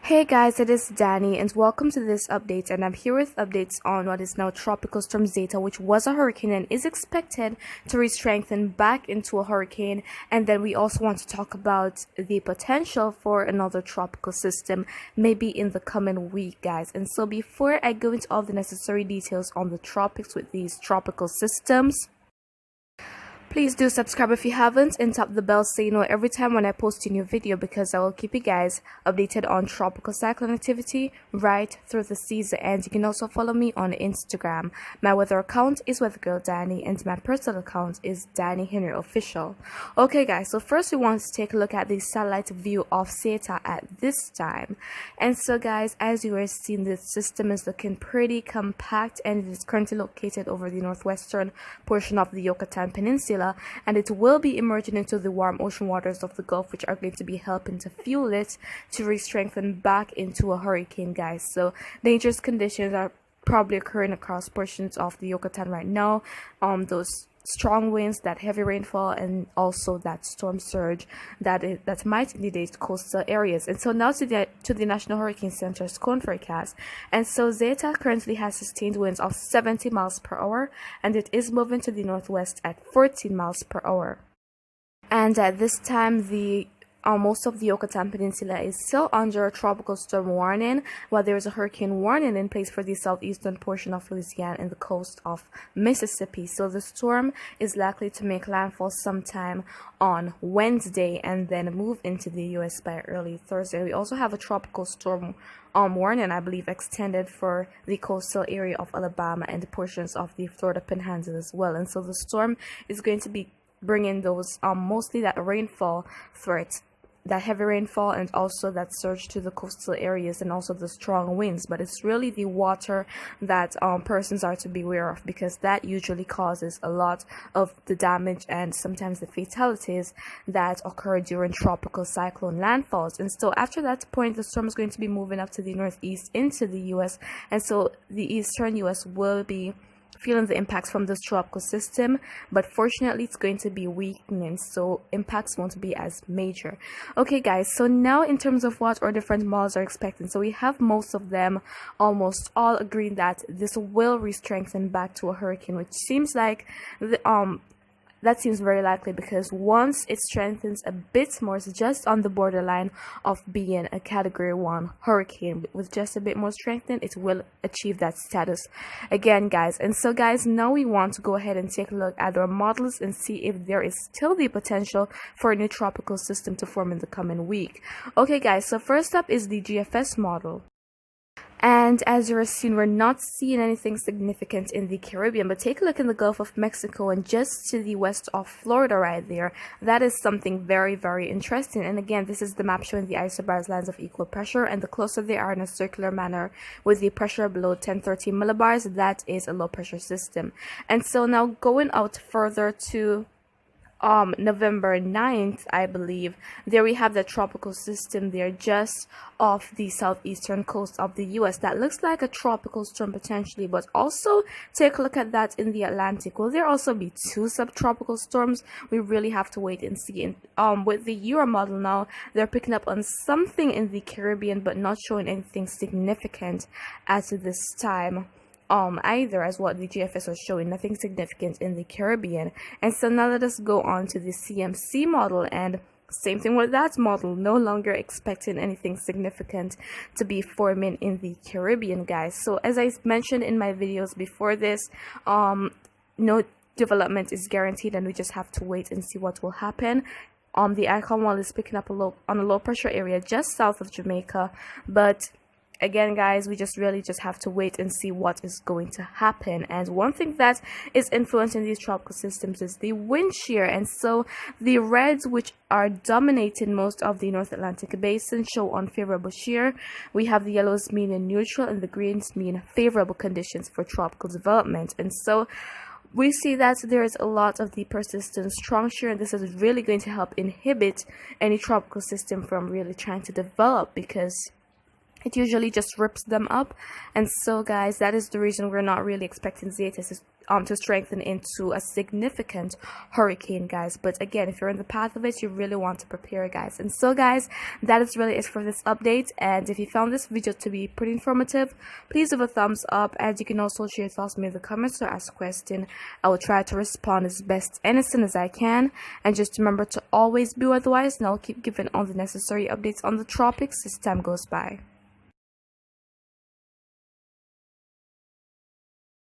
Hey guys, it is Dani and welcome to this update, and I'm here with updates on what is now Tropical Storm ZETA, which was a hurricane and is expected to re-strengthen back into a hurricane. And then we also want to talk about the potential for another tropical system maybe in the coming week, guys. And so before I go into all the necessary details on the tropics with these tropical systems, please do subscribe if you haven't and tap the bell so you know every time when I post a new video, because I will keep you guys updated on tropical cyclone activity right through the season. And you can also follow me on Instagram. My weather account is Weather Girl Dani and my personal account is Dani Henry Official. Okay guys, so first we want to take a look at the satellite view of ZETA at this time. And so guys, as you are seeing, this system is looking pretty compact and it is currently located over the northwestern portion of the Yucatan Peninsula, and it will be emerging into the warm ocean waters of the Gulf, which are going to be helping to fuel it to re-strengthen back into a hurricane, guys. So dangerous conditions are probably occurring across portions of the Yucatan right now. Those strong winds, that heavy rainfall, and also that storm surge that might inundate coastal areas. And so now to the National Hurricane Center's cone forecast. And so ZETA currently has sustained winds of 70 miles per hour, and it is moving to the northwest at 14 miles per hour. And at this time, most of the Yucatan Peninsula is still under a tropical storm warning, while there is a hurricane warning in place for the southeastern portion of Louisiana and the coast of Mississippi. So the storm is likely to make landfall sometime on Wednesday and then move into the U.S. by early Thursday. We also have a tropical storm warning, I believe, extended for the coastal area of Alabama and portions of the Florida Panhandle as well. And so the storm is going to be bringing those mostly that rainfall threat, that heavy rainfall, and also that surge to the coastal areas, and also the strong winds. But it's really the water that persons are to be aware of, because that usually causes a lot of the damage and sometimes the fatalities that occur during tropical cyclone landfalls. And so after that point, the storm is going to be moving up to the northeast into the US, and so the eastern US will be feeling the impacts from this tropical system, but fortunately it's going to be weakening, so impacts won't be as major. Okay guys, so now in terms of what our different models are expecting, so we have most of them almost all agreeing that this will re-strengthen back to a hurricane, which seems like that seems very likely, because once it strengthens a bit more, it's just on the borderline of being a category 1 hurricane. With just a bit more strengthened, it will achieve that status again, guys. And so guys, now we want to go ahead and take a look at our models and see if there is still the potential for a new tropical system to form in the coming week. Okay guys, so first up is the GFS model. And as you're seeing, we're not seeing anything significant in the Caribbean, but take a look in the Gulf of Mexico and just to the west of Florida right there. That is something very, very interesting. And again, this is the map showing the isobars lines of equal pressure, and the closer they are in a circular manner with the pressure below 1030 millibars, that is a low pressure system. And so now going out further to November 9th, I believe, there we have the tropical system there just off the southeastern coast of the US. That looks like a tropical storm potentially, but also take a look at that in the Atlantic. Will there also be 2 subtropical storms? We really have to wait and see. And with the Euro model now, they're picking up on something in the Caribbean, but not showing anything significant at this time either, as what the GFS was showing, nothing significant in the Caribbean. And so now let us go on to the CMC model, and same thing with that model, no longer expecting anything significant to be forming in the Caribbean, guys. So as I mentioned in my videos before this, no development is guaranteed, and we just have to wait and see what will happen. The icon wall is picking up on a low pressure area just south of Jamaica, but again guys, we really just have to wait and see what is going to happen. And one thing that is influencing these tropical systems is the wind shear. And so the reds, which are dominating most of the North Atlantic basin, show unfavorable shear. We have the yellows meaning neutral and the greens mean favorable conditions for tropical development. And so we see that there is a lot of the persistent strong shear, and this is really going to help inhibit any tropical system from really trying to develop, because it usually just rips them up. And so guys, that is the reason we're not really expecting Zeta to strengthen into a significant hurricane, guys. But again, if you're in the path of it, you really want to prepare, guys. And so guys, that is really it for this update. And if you found this video to be pretty informative, please give a thumbs up, and you can also share your thoughts with me in the comments or ask a question. I will try to respond as best and as soon as I can. And just remember to always be weatherwise, and I'll keep giving all the necessary updates on the tropics as time goes by.